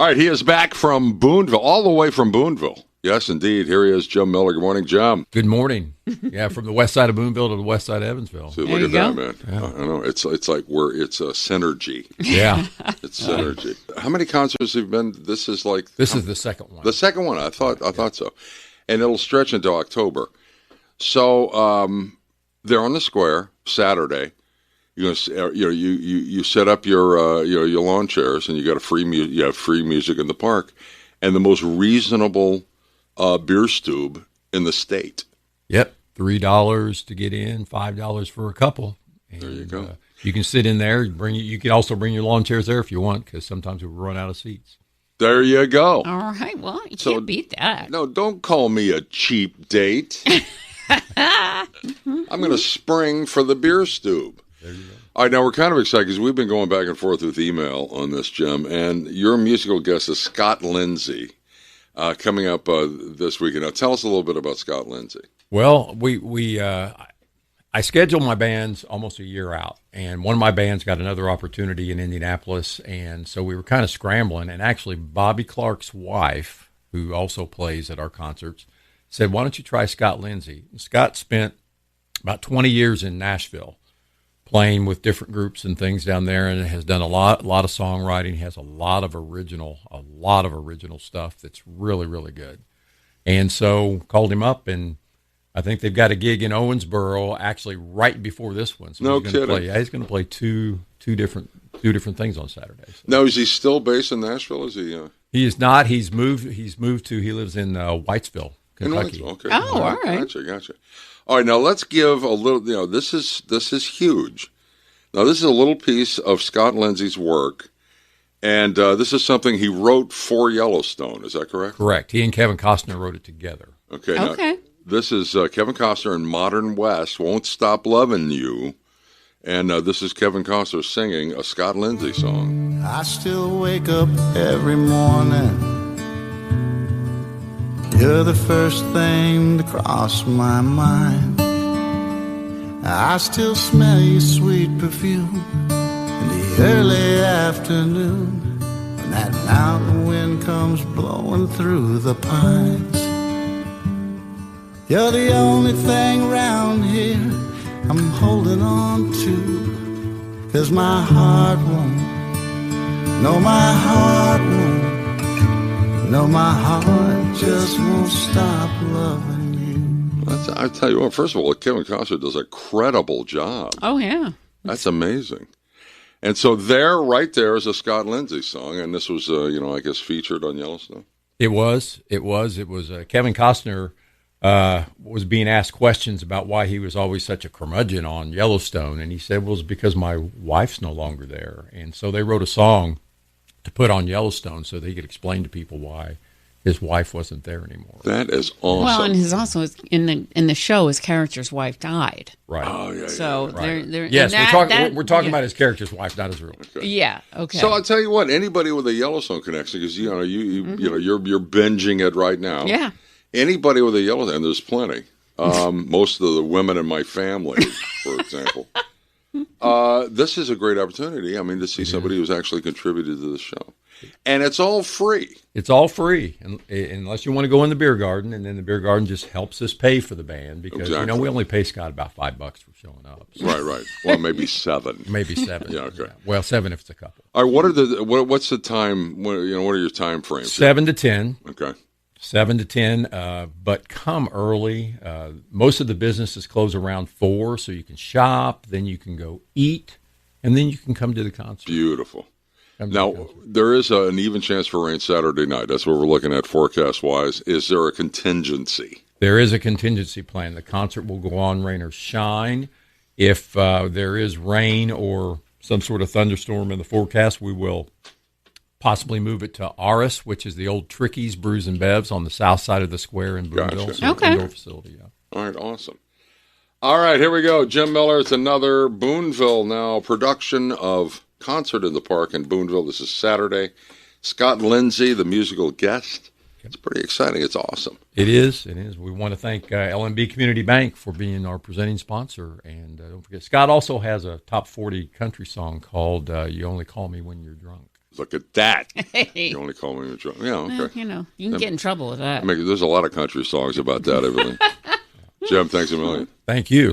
All right, he is back from Boonville, all the way from Boonville. Yes, indeed. Here he is, Jim Miller. Good morning, Jim. Good morning. Yeah, from the west side of Boonville to the west side of Evansville. See, look at that, man. Yeah. I know. It's like it's a synergy. Yeah. It's synergy. How many concerts have you been? This is the second one. The second one. I thought so. And it'll stretch into October. So they're on the square Saturday. You set up your lawn chairs, and you got you have free music in the park, and the most reasonable beer stube in the state. Yep, $3 to get in, $5 for a couple. And, there you go. You can sit in there. You can also bring your lawn chairs there if you want, because sometimes we run out of seats. There you go. All right. Well, you can't beat that. No, don't call me a cheap date. I'm going to spring for the beer stube. There you go. All right, now we're kind of excited because we've been going back and forth with email on this, Jim, and your musical guest is Scott Lindsey coming up this weekend. Now, tell us a little bit about Scott Lindsey. Well, I schedule my bands almost a year out, and one of my bands got another opportunity in Indianapolis, and so we were kind of scrambling, and actually Bobby Clark's wife, who also plays at our concerts, said, why don't you try Scott Lindsey? And Scott spent about 20 years in Nashville playing with different groups and things down there, and has done a lot of songwriting. He has a lot of original stuff that's really, really good. And so called him up, and I think they've got a gig in Owensboro actually right before this one. So no he's kidding. He's going to play two different things on Saturday. So. Now, is he still based in Nashville? Is he? He is not. He lives in Whitesville, Kentucky. Okay. Oh, all right. Gotcha. All right, now let's give a little, this is huge. Now, this is a little piece of Scott Lindsey's work, and this is something he wrote for Yellowstone. Is that correct? Correct. He and Kevin Costner wrote it together. Okay. Now, this is Kevin Costner and Modern West, Won't Stop Loving You, and this is Kevin Costner singing a Scott Lindsey song. I still wake up every morning. You're the first thing to cross my mind. I still smell your sweet perfume in the early afternoon, when that mountain wind comes blowing through the pines. You're the only thing around here I'm holding on to, 'cause my heart won't, no, my heart won't, no, my heart just won't stop loving you. I tell you what, first of all, Kevin Costner does a credible job. Oh, yeah. That's amazing. And so right there is a Scott Lindsey song, and this was, I guess, featured on Yellowstone. It was. Kevin Costner was being asked questions about why he was always such a curmudgeon on Yellowstone, and he said, well, it's because my wife's no longer there. And so they wrote a song to put on Yellowstone so that he could explain to people why his wife wasn't there anymore. That is awesome. Well, and in the show, his character's wife died. Right. Oh, yeah. So right. Yes, we're talking about his character's wife, not his real. Okay. Yeah. Okay. So I'll tell you what, anybody with a Yellowstone connection, because you're binging it right now. Yeah. Anybody with a Yellowstone, and there's plenty. Most of the women in my family, for example. This is a great opportunity. I mean, to see somebody who's actually contributed to the show. And it's all free. It's all free, unless you want to go in the beer garden, and then the beer garden just helps us pay for the band, because, we only pay Scott about $5 for showing up. So. Right. Well, maybe $7. Maybe $7. Yeah, okay. Yeah. Well, $7 if it's a couple. All right, what's the time, what are your time frames? 7 to 10. Okay. 7 to 10, but come early. Most of the businesses close around 4, so you can shop, then you can go eat, and then you can come to the concert. Beautiful. Now, there is an even chance for rain Saturday night. That's what we're looking at forecast-wise. Is there a contingency? There is a contingency plan. The concert will go on, rain or shine. If there is rain or some sort of thunderstorm in the forecast, we will possibly move it to Aris, which is the old Tricky's Brews and Bevs on the south side of the square in Boonville. Gotcha. So okay. Indoor facility, yeah. All right, awesome. All right, here we go. Jim Miller, it's another Boonville Now production of Concert in the Park in Boonville. This is Saturday. Scott Lindsey, the musical guest. It's pretty exciting. It's awesome. It is. We want to thank LMB Community Bank for being our presenting sponsor. And don't forget, Scott also has a top 40 country song called You Only Call Me When You're Drunk. Look at that. You only call me in trouble. Yeah, okay. Well, you can get in trouble with that. There's a lot of country songs about that, Evelyn. Jim, thanks a million. Thank you.